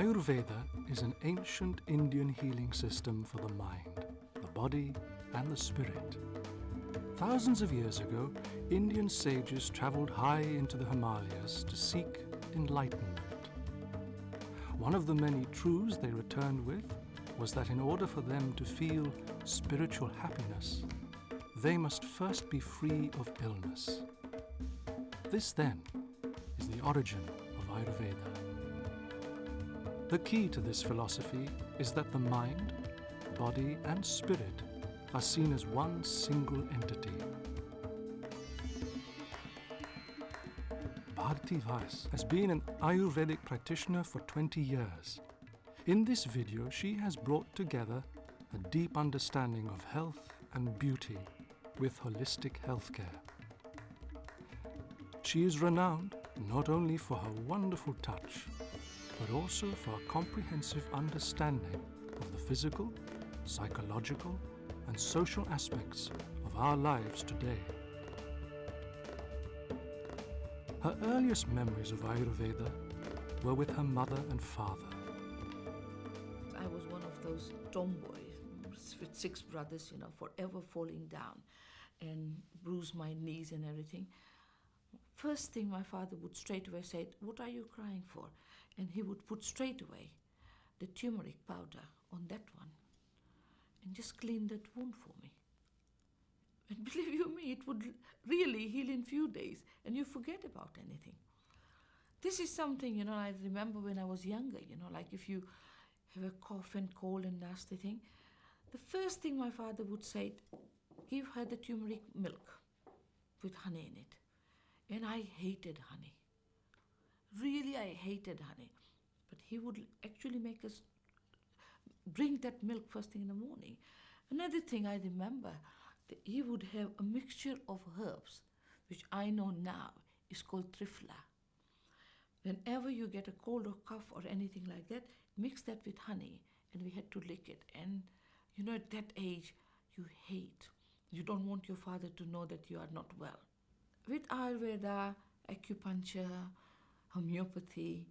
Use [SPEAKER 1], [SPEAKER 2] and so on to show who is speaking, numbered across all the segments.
[SPEAKER 1] Ayurveda is an ancient Indian healing system for the mind, the body, and the spirit. Thousands of years ago, Indian sages traveled high into the Himalayas to seek enlightenment. One of the many truths they returned with was that in order for them to feel spiritual happiness, they must first be free of illness. This, then, is the origin of Ayurveda. The key to this philosophy is that the mind, body, and spirit are seen as one single entity. Bharti Vyas has been an Ayurvedic practitioner for 20 years. In this video, she has brought together a deep understanding of health and beauty with holistic healthcare. She is renowned not only for her wonderful touch, but also for a comprehensive understanding of the physical, psychological, and social aspects of our lives today. Her earliest memories of Ayurveda were with her mother and father.
[SPEAKER 2] I was one of those tomboys with 6 brothers, forever falling down and bruised my knees and everything. First thing my father would straight away say, "What are you crying for?" And he would put straight away the turmeric powder on that one and just clean that wound for me. And believe you me, it would really heal in few days and you forget about anything. This is something, I remember when I was younger, like if you have a cough and cold and nasty thing, the first thing my father would say, give her the turmeric milk with honey in it. And I hated honey. Really, I hated honey. But he would actually make us drink that milk first thing in the morning. Another thing I remember, that he would have a mixture of herbs, which I know now is called trifla. Whenever you get a cold or cough or anything like that, mix that with honey, and we had to lick it. And at that age, you hate. You don't want your father to know that you are not well. With Ayurveda, acupuncture, homeopathy,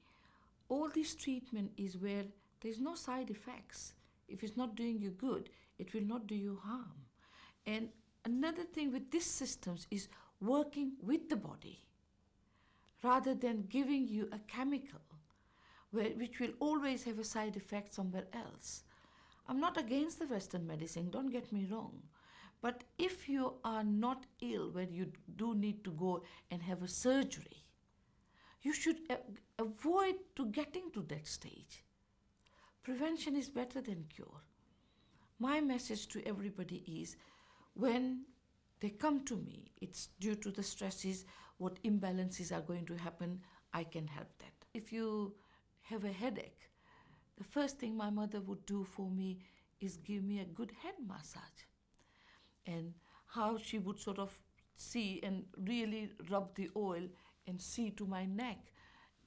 [SPEAKER 2] all this treatment is where there's no side effects. If it's not doing you good, it will not do you harm. And another thing with these systems is working with the body rather than giving you a chemical which will always have a side effect somewhere else. I'm not against the Western medicine, don't get me wrong. But if you are not ill, where you do need to go and have a surgery, you should avoid to getting to that stage. Prevention is better than cure. My message to everybody is, when they come to me, it's due to the stresses, what imbalances are going to happen, I can help that. If you have a headache, the first thing my mother would do for me is give me a good head massage. And how she would sort of see and really rub the oil and see to my neck.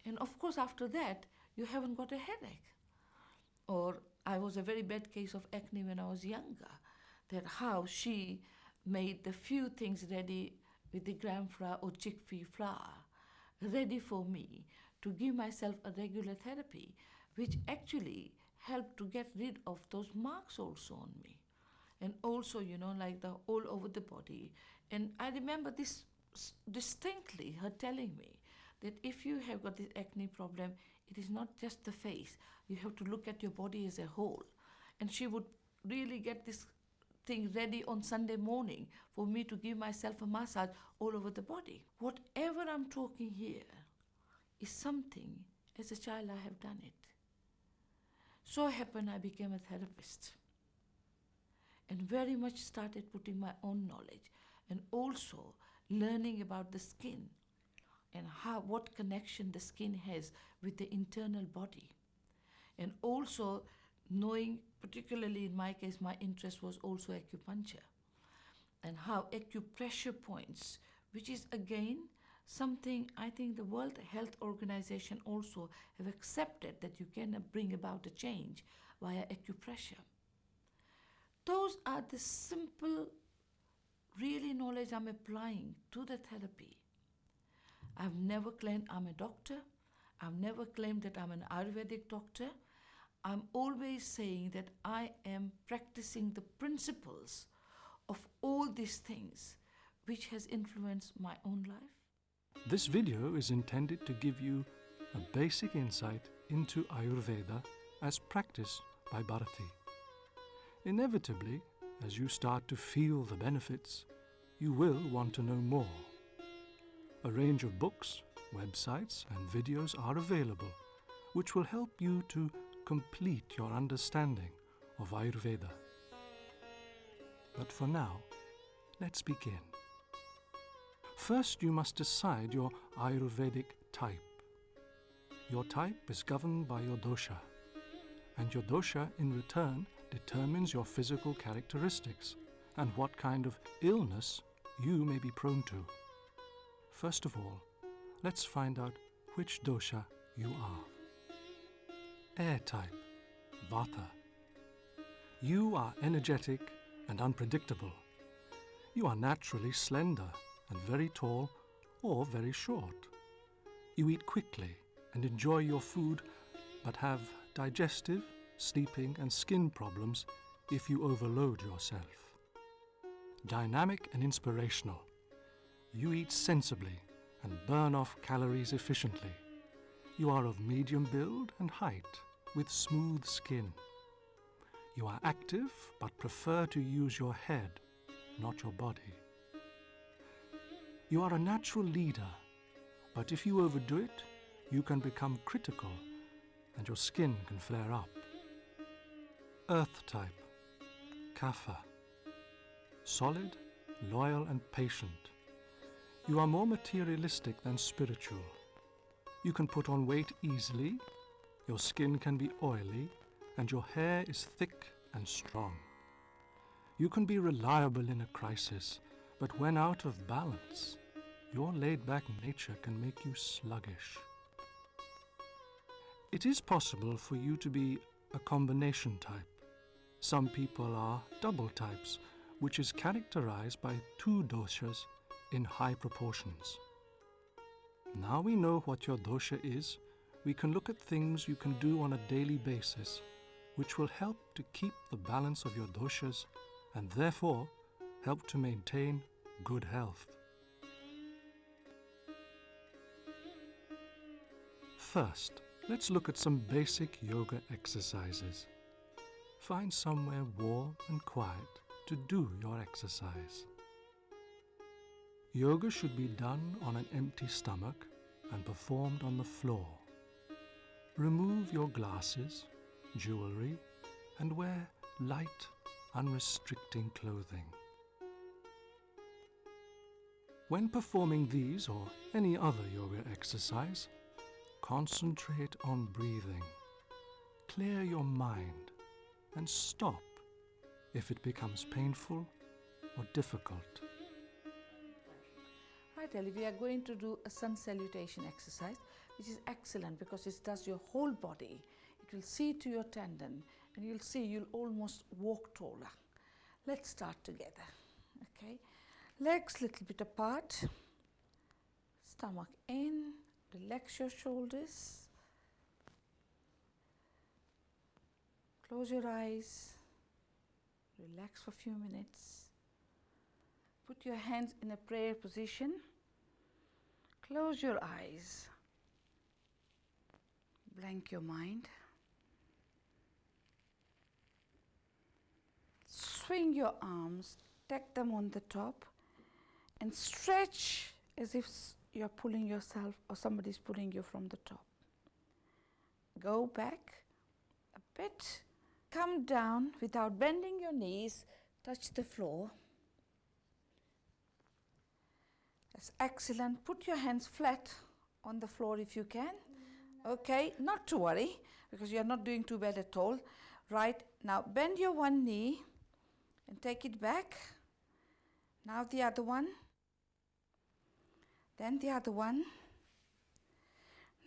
[SPEAKER 2] And of course, after that, you haven't got a headache. Or I was a very bad case of acne when I was younger, that how she made the few things ready with the gram flour or chickpea flour, ready for me to give myself a regular therapy, which actually helped to get rid of those marks also on me. And also, like the all over the body. And I remember this distinctly, her telling me that if you have got this acne problem, it is not just the face. You have to look at your body as a whole. And she would really get this thing ready on Sunday morning for me to give myself a massage all over the body. Whatever I'm talking here is something, as a child I have done it. So happened I became a therapist. And very much started putting my own knowledge and also learning about the skin and what connection the skin has with the internal body. And also knowing, particularly in my case, my interest was also acupuncture and how acupressure points, which is again something I think the World Health Organization also have accepted that you can bring about a change via acupressure. Those are the simple, really knowledge I'm applying to the therapy. I've never claimed I'm a doctor. I've never claimed that I'm an Ayurvedic doctor. I'm always saying that I am practicing the principles of all these things which has influenced my own life.
[SPEAKER 1] This video is intended to give you a basic insight into Ayurveda as practiced by Bharti. Inevitably, as you start to feel the benefits, you will want to know more. A range of books, websites and videos are available which will help you to complete your understanding of Ayurveda. But for now, let's begin. First, you must decide your Ayurvedic type. Your type is governed by your dosha, and your dosha in return determines your physical characteristics and what kind of illness you may be prone to. First of all, let's find out which dosha you are. Air type, Vata. You are energetic and unpredictable. You are naturally slender and very tall or very short. You eat quickly and enjoy your food, but have digestive, sleeping and skin problems if you overload yourself. Dynamic and inspirational. You eat sensibly and burn off calories efficiently. You are of medium build and height with smooth skin. You are active but prefer to use your head, not your body. You are a natural leader, but if you overdo it, you can become critical and your skin can flare up. Earth type, Kapha. Solid, loyal and patient. You are more materialistic than spiritual. You can put on weight easily, your skin can be oily, and your hair is thick and strong. You can be reliable in a crisis, but when out of balance, your laid-back nature can make you sluggish. It is possible for you to be a combination type. Some people are double types, which is characterized by two doshas in high proportions. Now we know what your dosha is, we can look at things you can do on a daily basis, which will help to keep the balance of your doshas and therefore help to maintain good health. First, let's look at some basic yoga exercises. Find somewhere warm and quiet to do your exercise. Yoga should be done on an empty stomach and performed on the floor. Remove your glasses, jewelry, and wear light, unrestricting clothing. When performing these or any other yoga exercise, concentrate on breathing. Clear your mind and stop if it becomes painful or difficult.
[SPEAKER 2] Right, Ellie, we are going to do a sun salutation exercise, which is excellent because it does your whole body. It will see to your tendon and you'll see you'll almost walk taller. Let's start together, okay? Legs a little bit apart, stomach in, relax your shoulders, close your eyes, relax for a few minutes. Put your hands in a prayer position. Close your eyes. Blank your mind. Swing your arms, take them on the top, and stretch as if you're pulling yourself or somebody's pulling you from the top. Go back a bit. Come down without bending your knees. Touch the floor. That's excellent. Put your hands flat on the floor if you can. Okay, not to worry because you're not doing too bad at all. Right, now bend your one knee and take it back. Now the other one. Then the other one.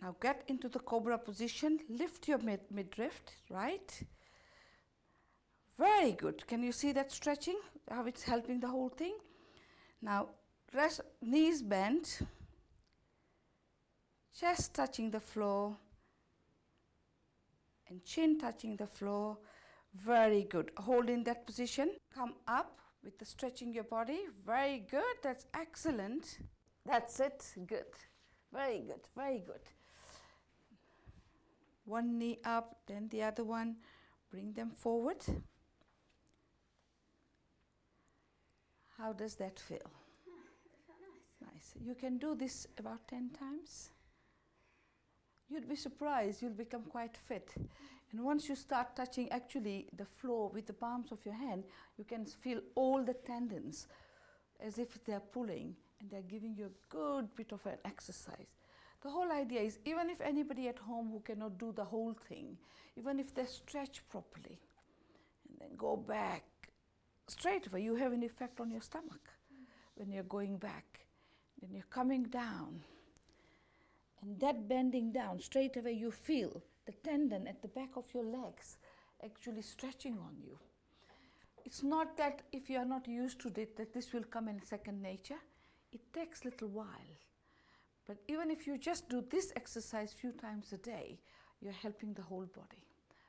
[SPEAKER 2] Now get into the cobra position. Lift your midriff, right? Very good. Can you see that stretching? How it's helping the whole thing? Now, rest, knees bent.
[SPEAKER 3] chest touching the floor and chin touching the floor. Very good. Hold in that position. Come up with the stretching your body. Very good. That's excellent. That's it. Good. Very good. Very good. One knee up, then the other one. Bring them forward. How does that feel?
[SPEAKER 4] It felt nice.
[SPEAKER 3] Nice. You can do this about 10 times. You'd be surprised, you'll become quite fit. And once you start touching actually the floor with the palms of your hand, you can feel all the tendons as if they're pulling and they're giving you a good bit of an exercise. The whole idea is, even if anybody at home who cannot do the whole thing, even if they stretch properly and then go back, straight away you have an effect on your stomach when you're going back. Then you're coming down. And that bending down, straight away you feel the tendon at the back of your legs actually stretching on you. It's not that if you are not used to it, that this will come in second nature. It takes a little while. But even if you just do this exercise few times a day, you're helping the whole body.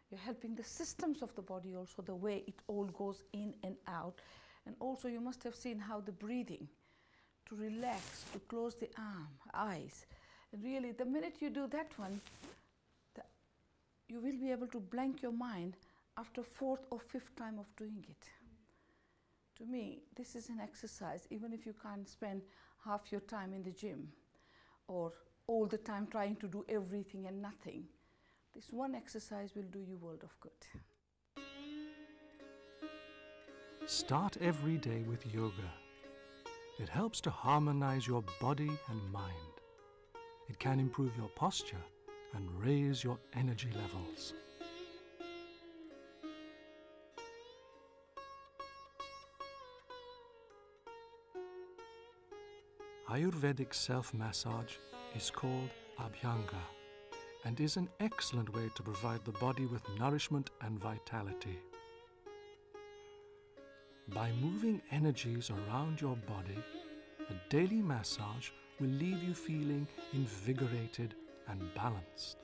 [SPEAKER 3] You're helping the systems of the body also, the way it all goes in and out. And also you must have seen how the breathing, to relax, to close the eyes. And really, the minute you do that one, you will be able to blank your mind after fourth or fifth time of doing it. To me, this is an exercise, even if you can't spend half your time in the gym or all the time trying to do everything and nothing. This one exercise will do you world of good.
[SPEAKER 1] Start every day with yoga. It helps to harmonize your body and mind. It can improve your posture and raise your energy levels. Ayurvedic self-massage is called Abhyanga and is an excellent way to provide the body with nourishment and vitality. By moving energies around your body, a daily massage will leave you feeling invigorated and balanced.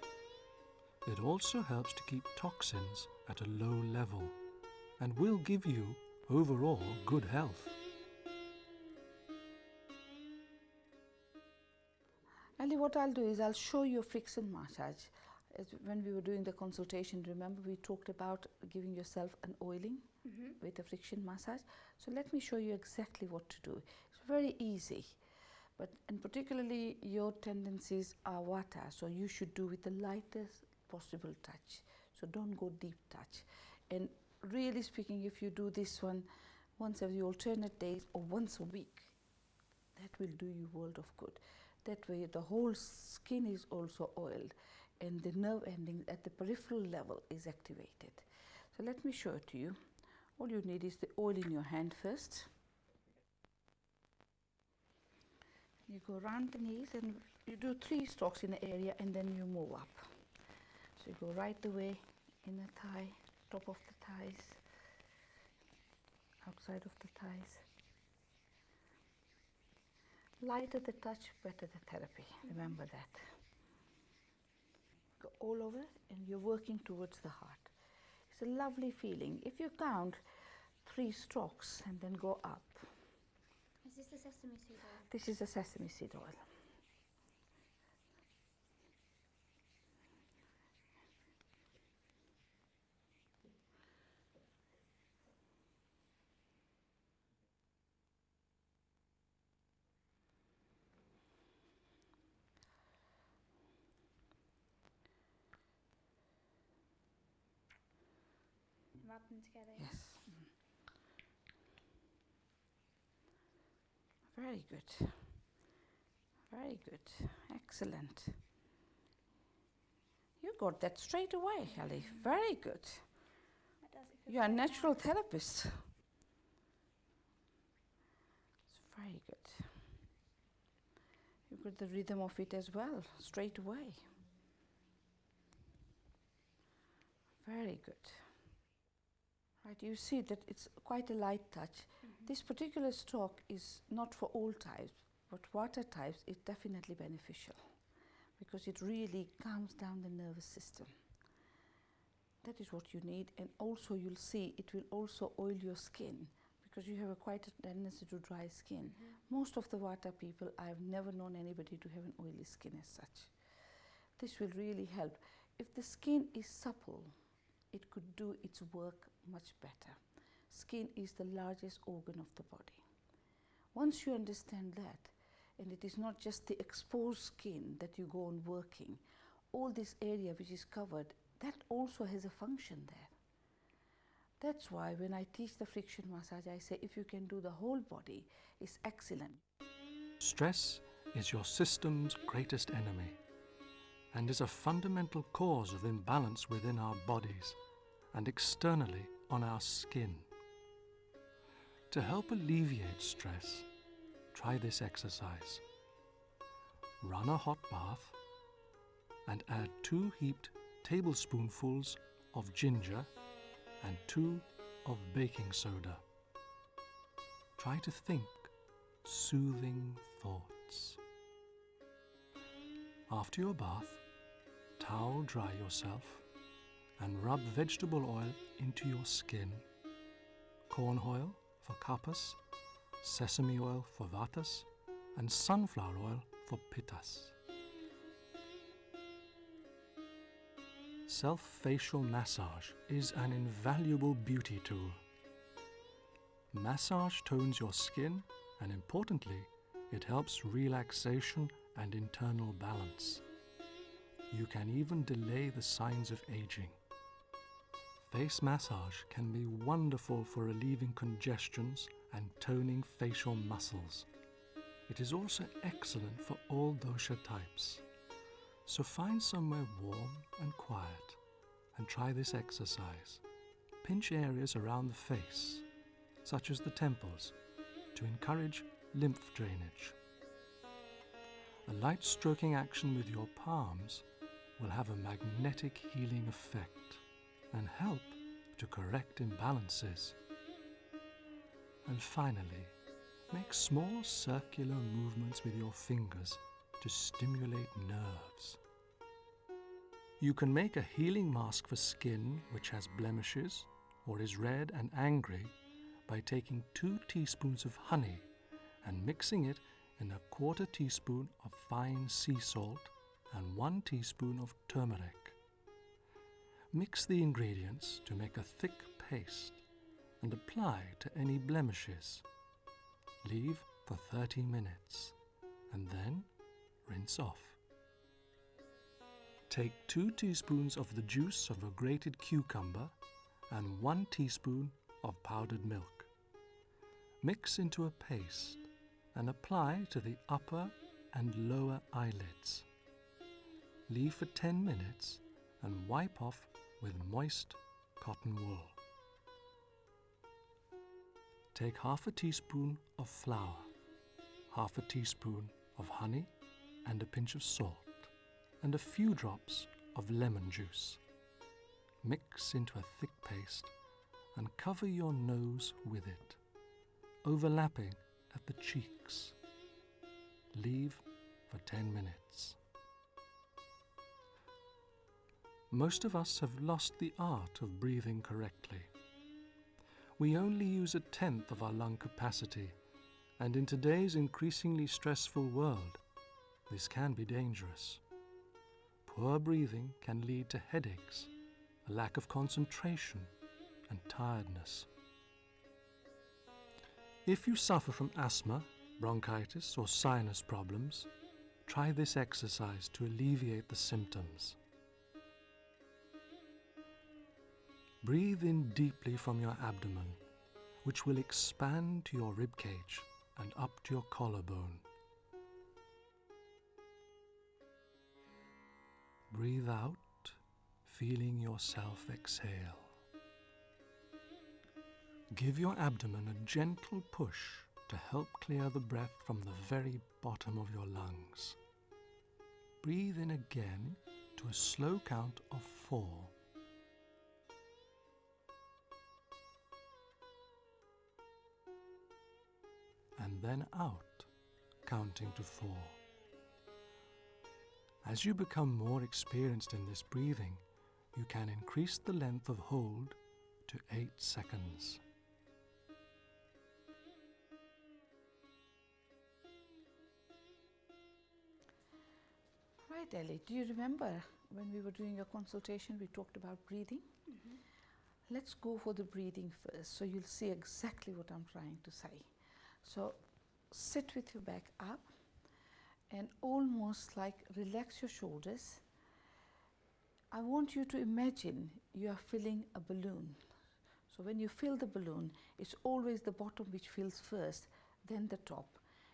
[SPEAKER 1] It also helps to keep toxins at a low level and will give you overall good health.
[SPEAKER 3] Ali, what I'll do is I'll show you a friction massage. When we were doing the consultation, remember we talked about giving yourself an oiling with a friction massage. So let me show you exactly what to do. It's very easy. And particularly your tendencies are vata, so you should do with the lightest possible touch. So don't go deep touch. And really speaking, if you do this one once every alternate days or once a week, that will do you world of good. That way the whole skin is also oiled and the nerve ending at the peripheral level is activated. So let me show it to you. All you need is the oil in your hand first. You go around the knees and you do 3 strokes in the area and then you move up. So you go right the way in the thigh, top of the thighs, outside of the thighs. Lighter the touch, better the therapy. Remember that. Go all over and you're working towards the heart. It's a lovely feeling. If you count 3 strokes and then go up.
[SPEAKER 4] Is this the sesame seed oil?
[SPEAKER 3] This is a sesame seed oil.
[SPEAKER 4] Rub them together.
[SPEAKER 3] Yes. Very good. Very good. Excellent. You got that straight away, Ali. Very good.
[SPEAKER 4] That does it.
[SPEAKER 3] You are a natural therapist. It's very good. You got the rhythm of it as well, straight away. Very good. Right, you see that it's quite a light touch. This particular stroke is not for all types, but water types is definitely beneficial because because it really calms down the nervous system. That is what you need, and also you'll see it will also oil your skin because you have quite a tendency to dry skin. Most of the Vata people, I've never known anybody to have an oily skin as such. This will really help. If the skin is supple, it could do its work much better. Skin is the largest organ of the body. Once you understand that, and it is not just the exposed skin that you go on working, all this area which is covered, that also has a function there. That's why when I teach the friction massage, I say if you can do the whole body, it's excellent.
[SPEAKER 1] Stress is your system's greatest enemy and is a fundamental cause of imbalance within our bodies and externally on our skin. To help alleviate stress, try this exercise. Run a hot bath and add 2 heaped tablespoonfuls of ginger and 2 of baking soda. Try to think soothing thoughts. After your bath, towel dry yourself and rub vegetable oil into your skin. Corn oil for kappas, sesame oil for vatas, and sunflower oil for pittas. Self-facial massage is an invaluable beauty tool. Massage tones your skin and, importantly, it helps relaxation and internal balance. You can even delay the signs of aging. Face massage can be wonderful for relieving congestions and toning facial muscles. It is also excellent for all dosha types. So find somewhere warm and quiet and try this exercise. Pinch areas around the face, such as the temples, to encourage lymph drainage. A light stroking action with your palms will have a magnetic healing effect and help to correct imbalances. And finally, make small circular movements with your fingers to stimulate nerves. You can make a healing mask for skin which has blemishes or is red and angry by taking 2 teaspoons of honey and mixing it in a 1/4 teaspoon of fine sea salt and 1 teaspoon of turmeric. Mix the ingredients to make a thick paste and apply to any blemishes. Leave for 30 minutes and then rinse off. Take 2 teaspoons of the juice of a grated cucumber and 1 teaspoon of powdered milk. Mix into a paste and apply to the upper and lower eyelids. Leave for 10 minutes and wipe off with moist cotton wool. Take 1/2 teaspoon of flour, 1/2 teaspoon of honey and a pinch of salt and a few drops of lemon juice. Mix into a thick paste and cover your nose with it, overlapping at the cheeks. Leave for 10 minutes. Most of us have lost the art of breathing correctly. We only use 1/10 of our lung capacity, and in today's increasingly stressful world, this can be dangerous. Poor breathing can lead to headaches, a lack of concentration, and tiredness. If you suffer from asthma, bronchitis, or sinus problems, try this exercise to alleviate the symptoms. Breathe in deeply from your abdomen, which will expand to your ribcage and up to your collarbone. Breathe out, feeling yourself exhale. Give your abdomen a gentle push to help clear the breath from the very bottom of your lungs. Breathe in again to a slow count of 4. And then out, counting to 4. As you become more experienced in this breathing, you can increase the length of hold to 8 seconds.
[SPEAKER 3] Right, Ellie, do you remember when we were doing your consultation, we talked about breathing? Let's go for the breathing first, so you'll see exactly what I'm trying to say. So sit with your back up and almost like relax your shoulders. I want you to imagine you are filling a balloon. So when you fill the balloon, it's always the bottom which fills first, then the top.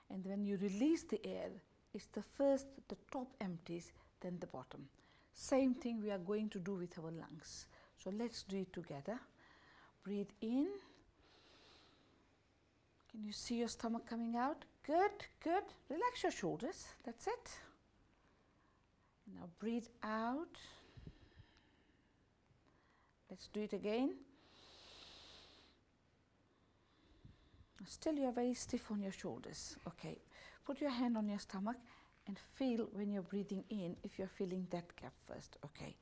[SPEAKER 3] And when you release the air, it's the top empties, then the bottom. Same thing we are going to do with our lungs. So let's do it together. Breathe in. Can you see your stomach coming out? Good, good. Relax your shoulders. That's it. Now breathe out. Let's do it again. Still you are very stiff on your shoulders. Okay. Put your hand on your stomach and feel when you're breathing in if you're feeling that gap first. Okay.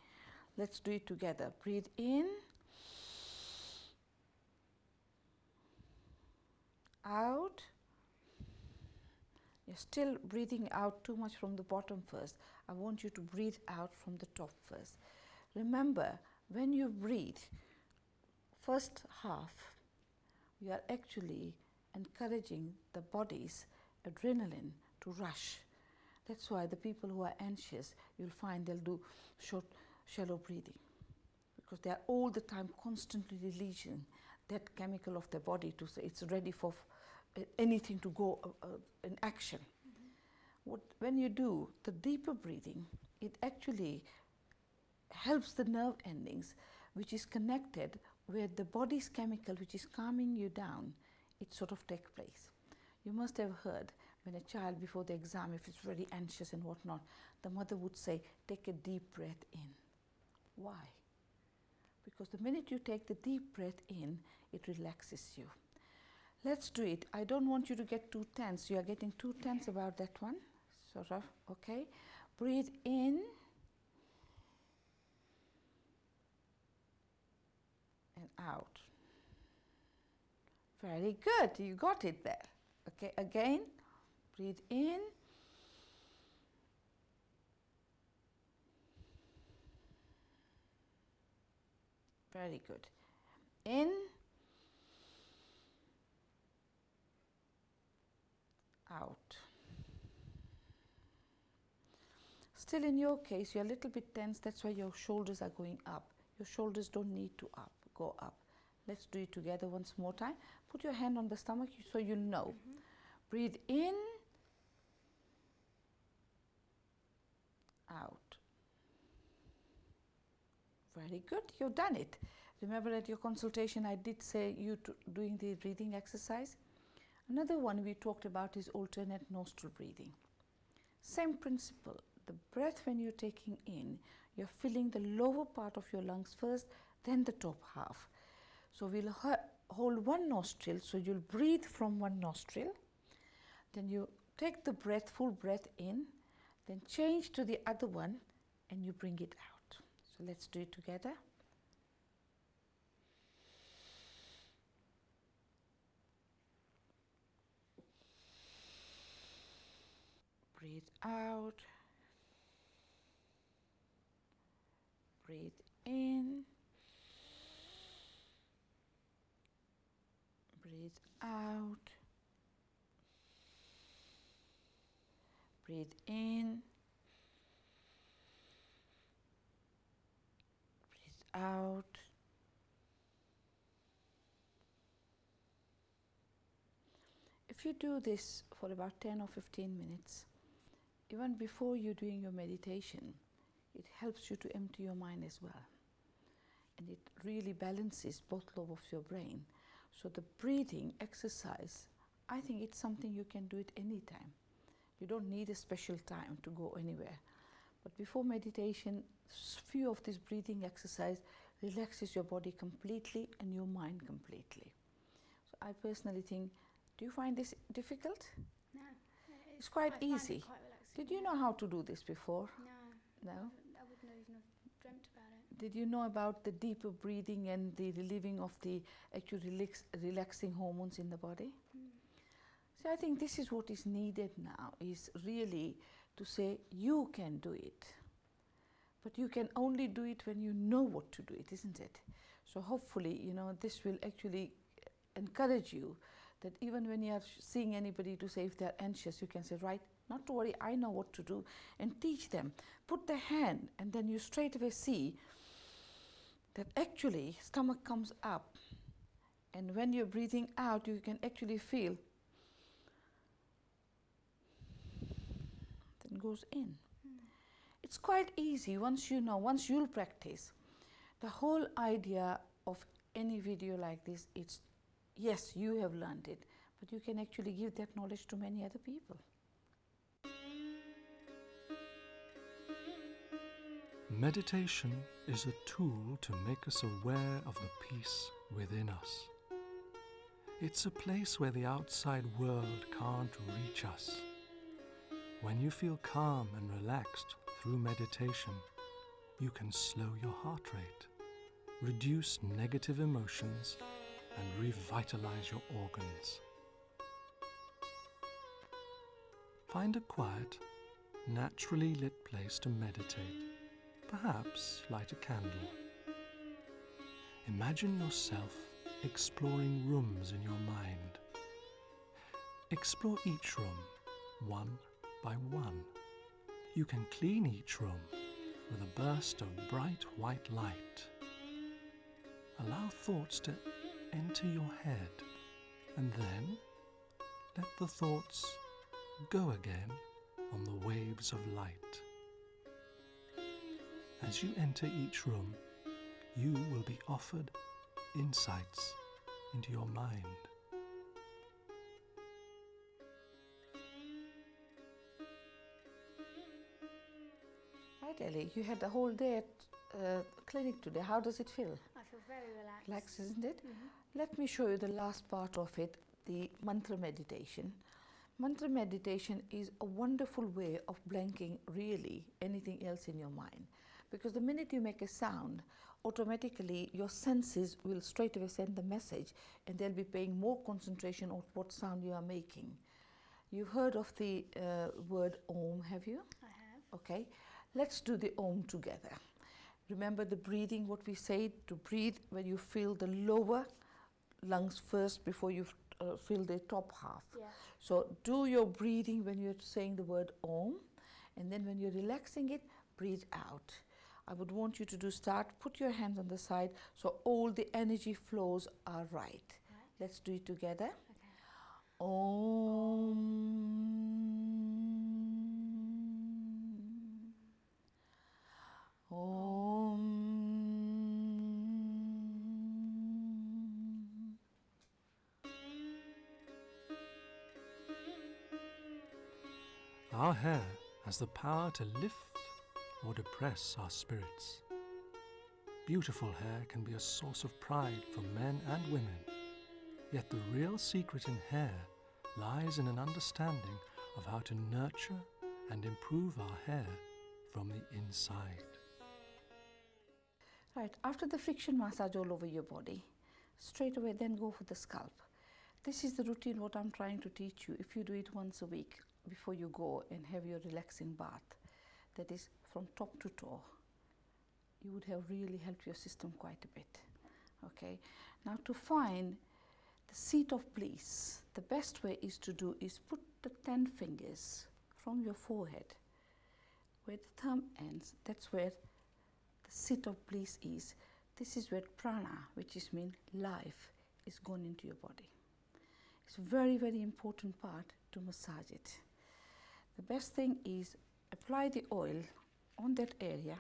[SPEAKER 3] Let's do it together. Breathe in. Out. You're still breathing out too much from the bottom first. I want you to breathe out from the top first. Remember, when you breathe, first half, you are actually encouraging the body's adrenaline to rush. That's why the people who are anxious, you'll find they'll do short, shallow breathing, because they are all the time constantly releasing that chemical of their body to say it's ready for anything to go in action. When you do the deeper breathing, it actually helps the nerve endings, which is connected where the body's chemical, which is calming you down, it sort of takes place. You must have heard when a child before the exam, if it's very anxious and whatnot, the mother would say, take a deep breath in. Why? Because the minute you take the deep breath in, it relaxes you. Let's do it. I don't want you to get too tense. You are getting too tense about that one. Sort of, okay? Breathe in. And out. Very good. You got it there. Okay, again. Breathe in. Very good. In. Out. Still in your case, you're a little bit tense. That's why your shoulders are going up. Your shoulders don't need to go up. Let's do it together once more time. Put your hand on the stomach so you'll know. Breathe in. Out. Very good. You've done it. Remember at your consultation I did say you doing the breathing exercise. Another one we talked about is alternate nostril breathing. Same principle. The breath when you're taking in, you're filling the lower part of your lungs first, then the top half. So we'll hold one nostril, so you'll breathe from one nostril. Then you take the breath, full breath in, then change to the other one and you bring it out. So let's do it together. Breathe out. Breathe in. Breathe out. Breathe in. Breathe out. If you do this for about 10 or 15 minutes, even before you're doing your meditation, it helps you to empty your mind as well. And it really balances both lobes of your brain. So the breathing exercise, I think it's something you can do it anytime. You don't need a special time to go anywhere. But before meditation, few of this breathing exercise relaxes your body completely and your mind completely. So I personally think, do you find this difficult?
[SPEAKER 4] No.
[SPEAKER 3] It's quite
[SPEAKER 4] I find it
[SPEAKER 3] easy.
[SPEAKER 4] quite relaxing,
[SPEAKER 3] Did you
[SPEAKER 4] yeah.
[SPEAKER 3] know how to do this before?
[SPEAKER 4] No.
[SPEAKER 3] No?
[SPEAKER 4] I wouldn't even have dreamt about it.
[SPEAKER 3] Did you know about the deeper breathing and the relieving of the actual relaxing hormones in the body? So I think this is what is needed now, is really to say you can do it. But you can only do it when you know what to do it, isn't it? So hopefully, you know, this will actually encourage you that even when you are seeing anybody to say if they are anxious, you can say, right, not to worry, I know what to do, and teach them. Put the hand, and then you straight away see that actually stomach comes up, and when you're breathing out, you can actually feel then goes in. It's quite easy once you know, once you'll practice. The whole idea of any video like this, it's yes, you have learned it, but you can actually give that knowledge to many other people.
[SPEAKER 1] Meditation is a tool to make us aware of the peace within us. It's a place where the outside world can't reach us. When you feel calm and relaxed through meditation, you can slow your heart rate, reduce negative emotions, and revitalize your organs. Find a quiet, naturally lit place to meditate. Perhaps light a candle. Imagine yourself exploring rooms in your mind. Explore each room, one by one. You can clean each room with a burst of bright white light. Allow thoughts to enter your head, and then let the thoughts go again on the waves of light. As you enter each room, you will be offered insights into your mind.
[SPEAKER 3] Right, Ellie, you had the whole day at clinic today. How does it feel?
[SPEAKER 4] I feel very relaxed.
[SPEAKER 3] Relaxed, isn't it? Let me show you the last part of it, the mantra meditation. Mantra meditation is a wonderful way of blanking really anything else in your mind. Because the minute you make a sound, automatically your senses will straight away send the message, and they'll be paying more concentration on what sound you are making. You've heard of the word Om, have you?
[SPEAKER 4] I have.
[SPEAKER 3] Okay, let's do the Om together. Remember the breathing, what we say, to breathe when you feel the lower lungs first before you feel the top half.
[SPEAKER 4] Yeah.
[SPEAKER 3] So do your breathing when you're saying the word Om, and then when you're relaxing it, breathe out. I would want you to put your hands on the side so all the energy flows are right. Let's do it together.
[SPEAKER 4] Okay.
[SPEAKER 3] Om. Om.
[SPEAKER 1] Our hair has the power to lift or depress our spirits. Beautiful hair can be a source of pride for men and women, yet the real secret in hair lies in an understanding of how to nurture and improve our hair from the inside.
[SPEAKER 3] Right, after the friction massage all over your body, straight away then go for the scalp. This is the routine what I'm trying to teach you. If you do it once a week before you go and have your relaxing bath, that is from top to toe, you would have really helped your system quite a bit. Okay, now to find the seat of bliss, the best way is put the 10 fingers from your forehead where the thumb ends. That's where the seat of bliss is. This is where prana, which is mean life, is gone into your body. It's a very, very important part to massage it. The best thing is apply the oil on that area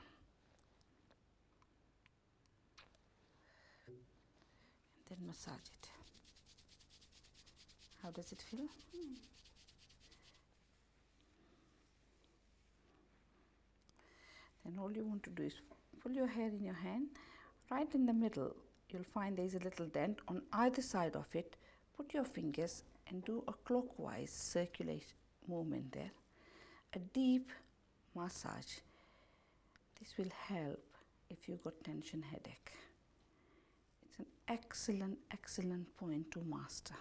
[SPEAKER 3] and then massage it. How does it feel? Then all you want to do is pull your hair in your hand. Right in the middle, you'll find there's a little dent. On either side of it, put your fingers and do a clockwise circulation movement there. A deep massage. This will help if you've got tension headache. It's an excellent, excellent point to master.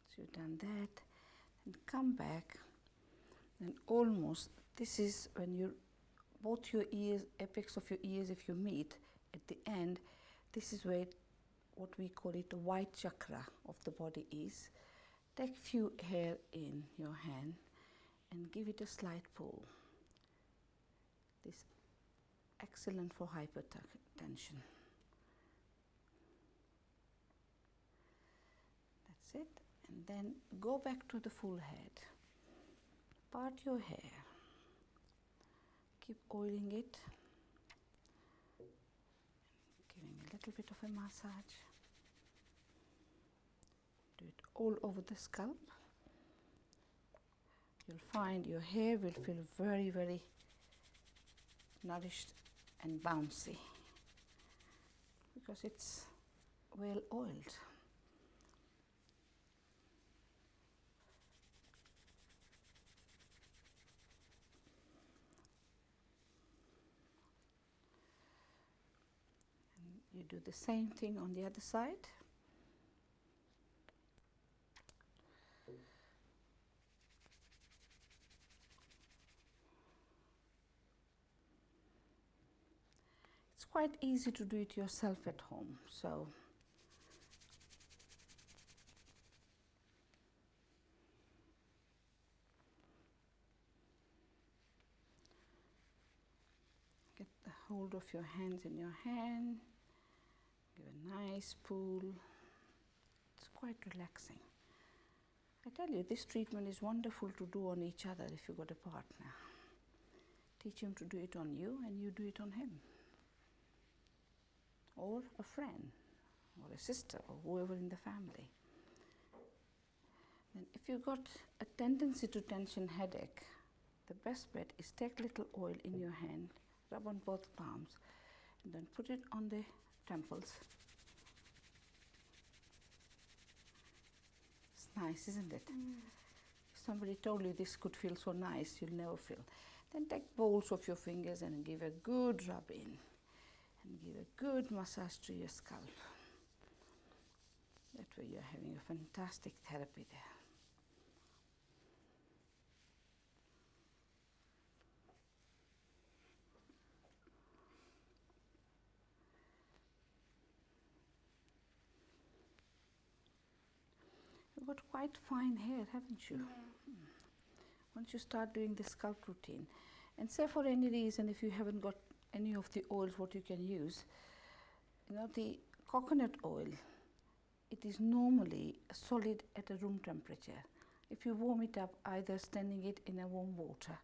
[SPEAKER 3] So you've done that, and come back, and almost, this is when you, both your ears, apex of your ears, if you meet at the end, this is where what we call it the white chakra of the body is. Take few hair in your hand and give it a slight pull. This is excellent for hypertension. That's it. And then go back to the full head. Part your hair. Keep oiling it. Giving a little bit of a massage. Do it all over the scalp. You'll find your hair will feel very, very nourished and bouncy because it's well oiled. And you do the same thing on the other side. It's quite easy to do it yourself at home, so get the hold of your hands in your hand, give a nice pull. It's quite relaxing. I tell you, this treatment is wonderful to do on each other if you've got a partner. Teach him to do it on you and you do it on him. Or a friend, or a sister, or whoever in the family. Then if you've got a tendency to tension headache, the best bet is take little oil in your hand, rub on both palms, and then put it on the temples. It's nice, isn't it? If somebody told you this could feel so nice, you'll never feel. Then take bowls of your fingers and give a good rub in. And give a good massage to your scalp. That way you're having a fantastic therapy there. You've got quite fine hair, haven't you? Once you start doing the scalp routine, and say for any reason if you haven't got any of the oils what you can use, you know, the coconut oil, it is normally solid at a room temperature. If you warm it up, either standing it in a warm water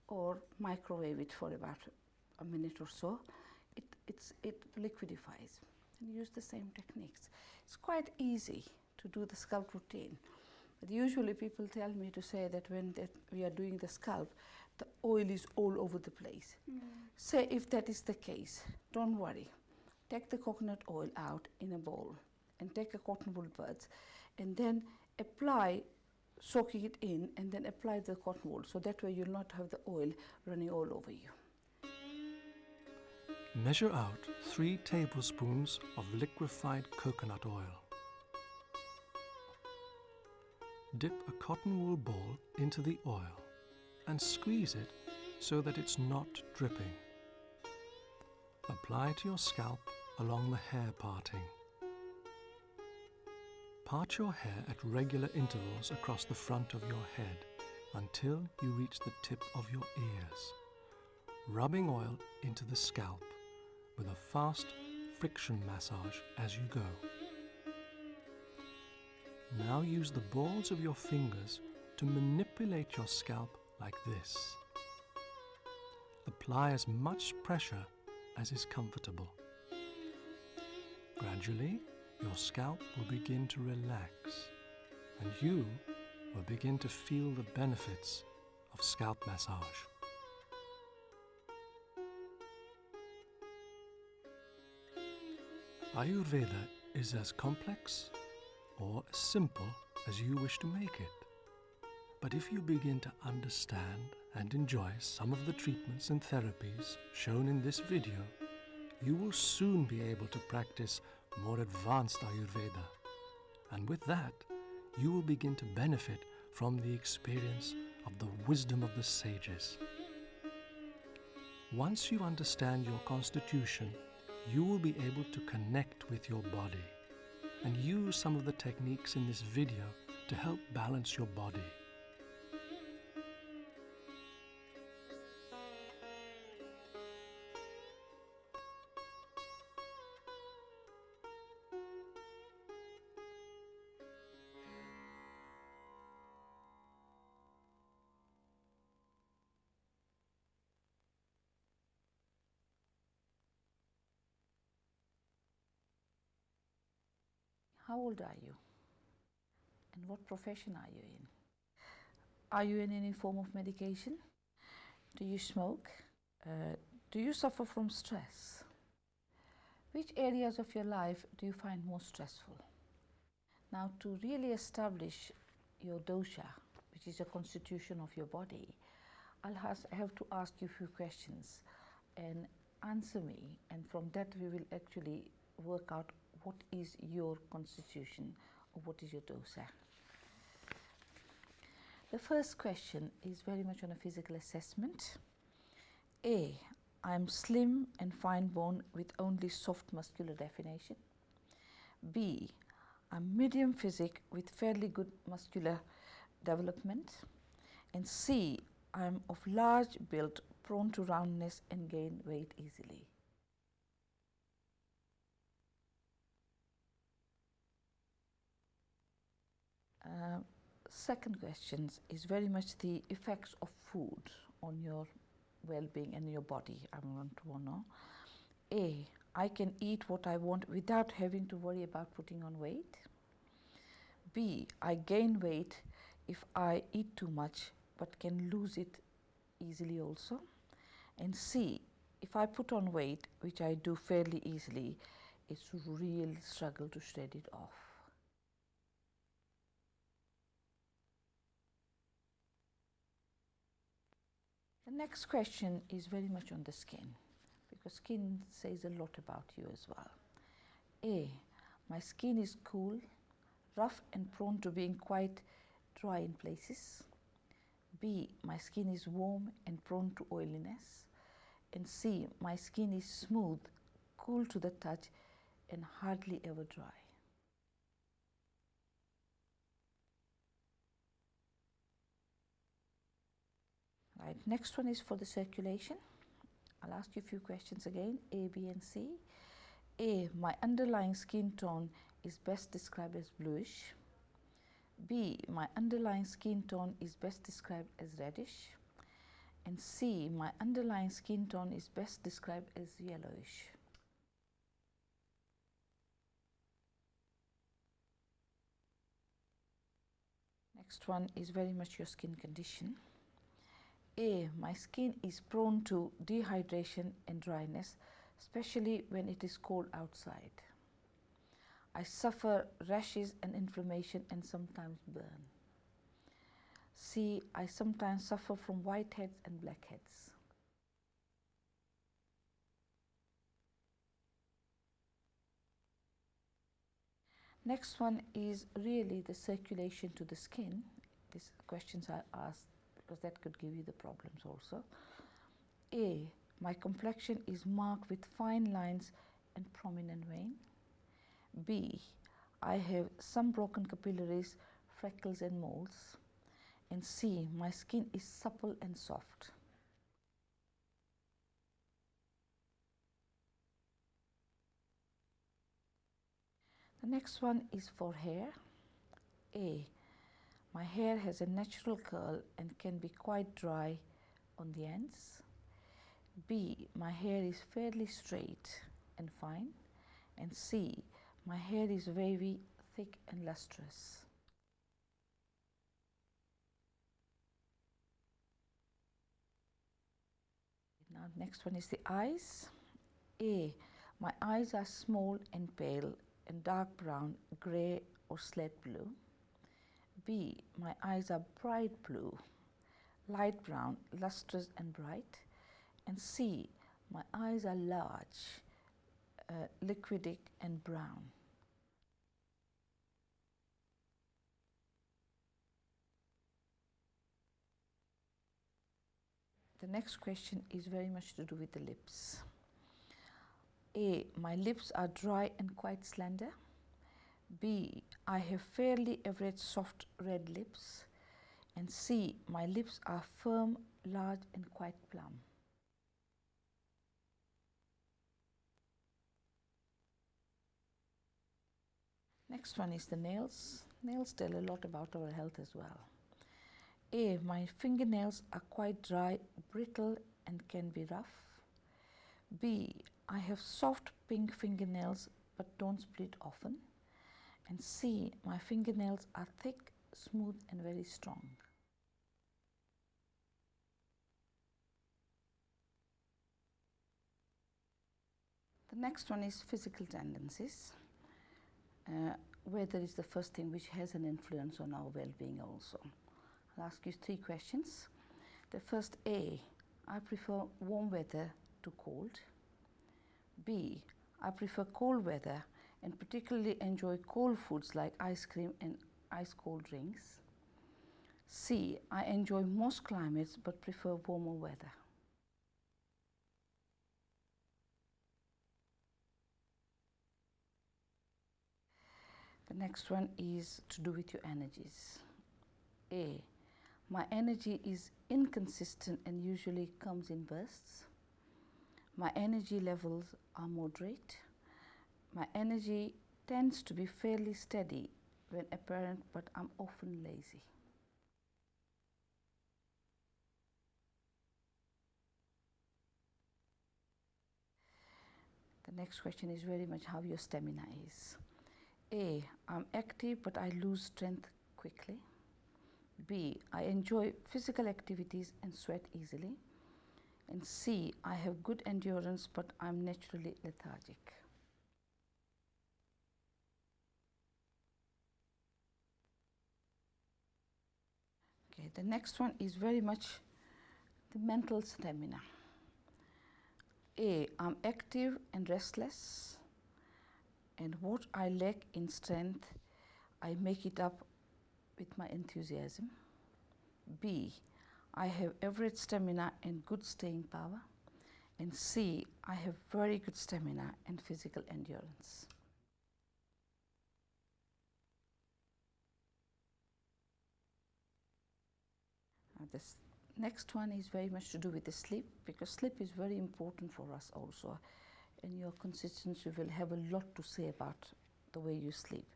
[SPEAKER 3] or microwave it for about a minute or so, it liquidifies. And use the same techniques. It's quite easy to do the scalp routine. But usually people tell me to say that when we are doing the scalp, the oil is all over the place. Say if that is the case, don't worry. Take the coconut oil out in a bowl and take a cotton wool buds and then apply, soaking it in, and then apply the cotton wool. So that way you'll not have the oil running all over you.
[SPEAKER 1] Measure out 3 tablespoons of liquefied coconut oil. Dip a cotton wool ball into the oil and squeeze it so that it's not dripping. Apply to your scalp along the hair parting. Part your hair at regular intervals across the front of your head until you reach the tip of your ears, rubbing oil into the scalp with a fast friction massage as you go. Now use the balls of your fingers to manipulate your scalp like this. Apply as much pressure as is comfortable. Gradually, your scalp will begin to relax and you will begin to feel the benefits of scalp massage. Ayurveda is as complex or as simple as you wish to make it. But if you begin to understand and enjoy some of the treatments and therapies shown in this video, you will soon be able to practice more advanced Ayurveda. And with that, you will begin to benefit from the experience of the wisdom of the sages. Once you understand your constitution, you will be able to connect with your body and use some of the techniques in this video to help balance your body.
[SPEAKER 3] How old are you? And what profession are you in? Are you in any form of medication? Do you smoke? Do you suffer from stress? Which areas of your life do you find most stressful? Now, to really establish your dosha, which is a constitution of your body, I have to ask you a few questions and answer me, and from that we will actually work out what is your constitution or what is your dosha. The first question is very much on a physical assessment. A, I am slim and fine bone with only soft muscular definition. B, I'm medium physique with fairly good muscular development. And C, I am of large build, prone to roundness and gain weight easily. Second question is very much the effects of food on your well-being and your body. I want to know. A, I can eat what I want without having to worry about putting on weight. B, I gain weight if I eat too much but can lose it easily also. And C, if I put on weight, which I do fairly easily, it's a real struggle to shred it off. The next question is very much on the skin, because skin says a lot about you as well. A, my skin is cool, rough and prone to being quite dry in places. B, my skin is warm and prone to oiliness. And C, my skin is smooth, cool to the touch and hardly ever dry. Right, next one is for the circulation. I'll ask you a few questions again, A, B and C. A, my underlying skin tone is best described as bluish. B, my underlying skin tone is best described as reddish. And C, my underlying skin tone is best described as yellowish. Next one is very much your skin condition. A, my skin is prone to dehydration and dryness, especially when it is cold outside. I suffer rashes and inflammation and sometimes burn. C, I sometimes suffer from whiteheads and blackheads. Next one is really the circulation to the skin. These questions are asked because that could give you the problems also. A, my complexion is marked with fine lines and prominent vein. B, I have some broken capillaries, freckles and moles. And C, my skin is supple and soft. The next one is for hair. A, my hair has a natural curl and can be quite dry on the ends. B, my hair is fairly straight and fine. And C, my hair is wavy, thick and lustrous. Now next one is the eyes. A, my eyes are small and pale and dark brown, grey or slate blue. B, my eyes are bright blue, light brown, lustrous and bright. And C, my eyes are large, liquidic and brown. The next question is very much to do with the lips. A, my lips are dry and quite slender. B, I have fairly average soft red lips. And C, my lips are firm, large and quite plump. Next one is the nails. Nails tell a lot about our health as well. A, my fingernails are quite dry, brittle and can be rough. B, I have soft pink fingernails but don't split often. And C, my fingernails are thick, smooth and very strong. The next one is physical tendencies. Weather is the first thing which has an influence on our well-being also. I'll ask you 3 questions. The first, A, I prefer warm weather to cold. B, I prefer cold weather and particularly enjoy cold foods like ice cream and ice cold drinks. C, I enjoy most climates but prefer warmer weather. The next one is to do with your energies. A, my energy is inconsistent and usually comes in bursts. My energy levels are moderate. My energy tends to be fairly steady when apparent, but I'm often lazy. The next question is very much how your stamina is. A, I'm active but I lose strength quickly. B, I enjoy physical activities and sweat easily. And C, I have good endurance but I'm naturally lethargic. Okay, the next one is very much the mental stamina. A, I'm active and restless, and what I lack in strength, I make it up with my enthusiasm. B, I have average stamina and good staying power. And C, I have very good stamina and physical endurance. This next one is very much to do with the sleep, because sleep is very important for us also. And your constituency will have a lot to say about the way you sleep.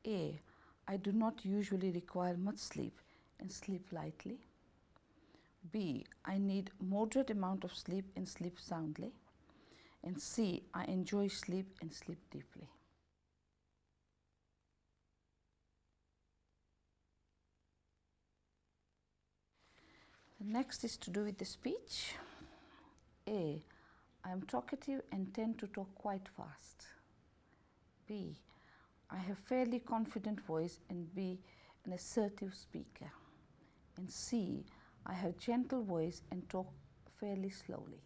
[SPEAKER 3] A, I do not usually require much sleep and sleep lightly. B, I need moderate amount of sleep and sleep soundly. And C, I enjoy sleep and sleep deeply. The next is to do with the speech. A, I am talkative and tend to talk quite fast. B, I have fairly confident voice and be an assertive speaker. And C, I have gentle voice and talk fairly slowly.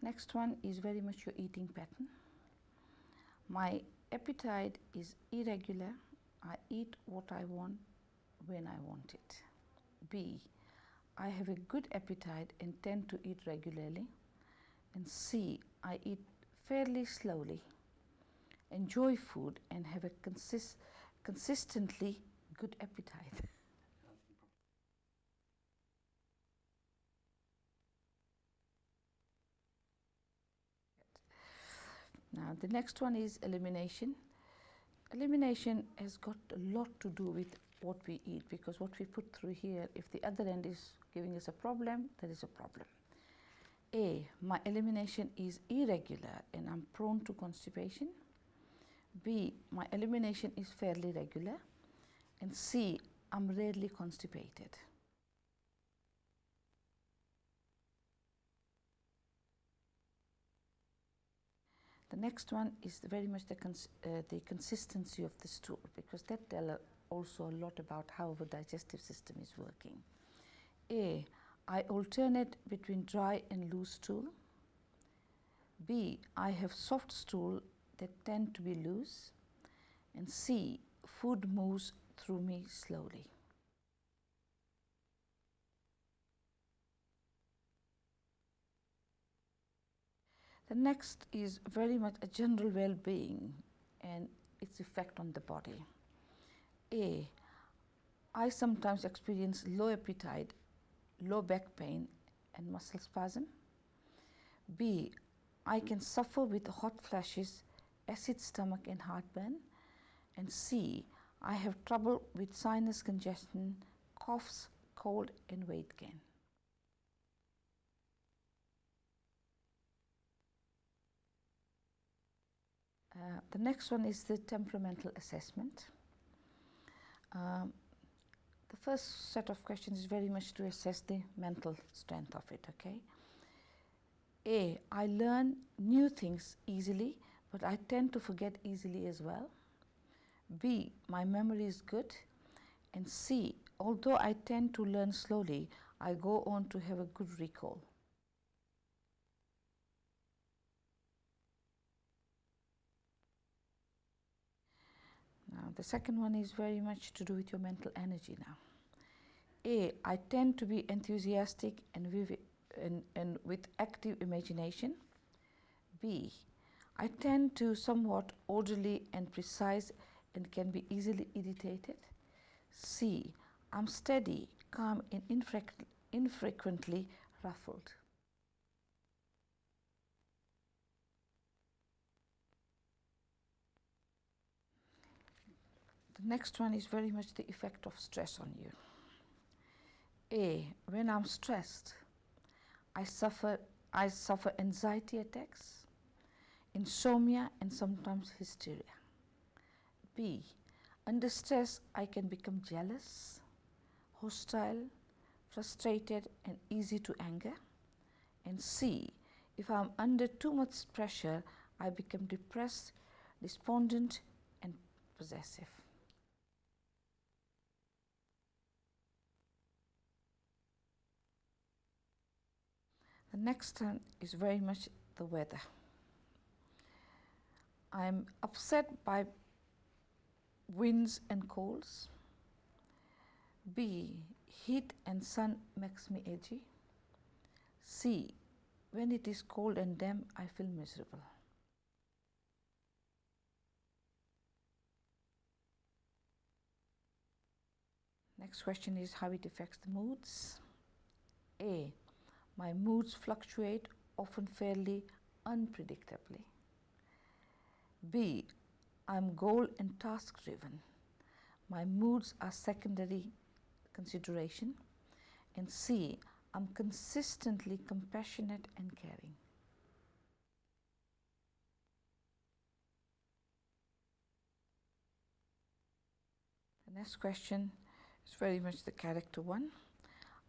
[SPEAKER 3] Next one is very much your eating pattern. My appetite is irregular. I eat what I want when I want it. B, I have a good appetite and tend to eat regularly. And C, I eat fairly slowly, enjoy food and have a consistently good appetite. Now the next one is elimination. Elimination has got a lot to do with what we eat, because what we put through here, if the other end is giving us a problem, there is a problem. A, my elimination is irregular and I'm prone to constipation. B, my elimination is fairly regular. And C, I'm rarely constipated. The next one is very much the consistency of the stool, because that tells also a lot about how our digestive system is working. A, I alternate between dry and loose stool. B, I have soft stool that tend to be loose. And C, food moves through me slowly. The next is very much a general well-being and its effect on the body. A, I sometimes experience low appetite, low back pain and muscle spasm. B, I can suffer with hot flashes, acid stomach and heartburn. And C, I have trouble with sinus congestion, coughs, cold and weight gain. The next one is the temperamental assessment. The first set of questions is very much to assess the mental strength of it, okay? A, I learn new things easily, but I tend to forget easily as well. B, my memory is good. And C, although I tend to learn slowly, I go on to have a good recall. Now, the second one is very much to do with your mental energy now. A, I tend to be enthusiastic and vivid and with active imagination. B, I tend to somewhat orderly and precise and can be easily irritated. C, I'm steady, calm and infrequently ruffled. The next one is very much the effect of stress on you. A, when I'm stressed, I suffer anxiety attacks, insomnia and sometimes hysteria. B, under stress I can become jealous, hostile, frustrated and easy to anger. And C, if I'm under too much pressure, I become depressed, despondent and possessive. The next one is very much the weather. I'm upset by winds and colds. B, heat and sun makes me edgy. C, when it is cold and damp, I feel miserable. Next question is how it affects the moods. A, my moods fluctuate, often fairly unpredictably. B, I'm goal and task driven. My moods are secondary consideration. And C, I'm consistently compassionate and caring. The next question is very much the character one.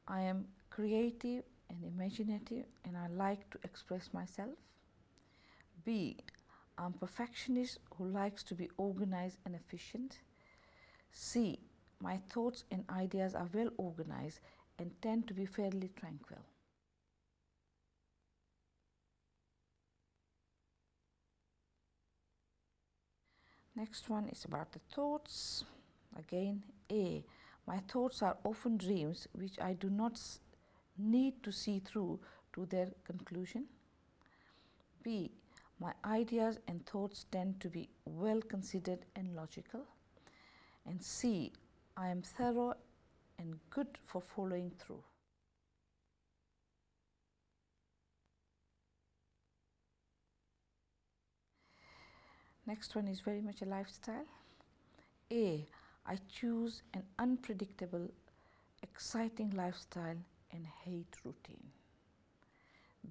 [SPEAKER 3] I am creative and imaginative and I like to express myself. B, I'm perfectionist who likes to be organized and efficient. C, my thoughts and ideas are well organized and tend to be fairly tranquil. Next one is about the thoughts. Again, A, my thoughts are often dreams which I do not need to see through to their conclusion. B, my ideas and thoughts tend to be well considered and logical. And C, I am thorough and good for following through. Next one is very much a lifestyle. A, I choose an unpredictable, exciting lifestyle and hate routine.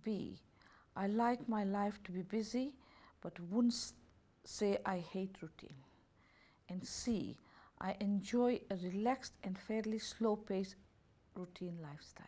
[SPEAKER 3] B, I like my life to be busy but wouldn't say I hate routine. And C, I enjoy a relaxed and fairly slow-paced routine lifestyle.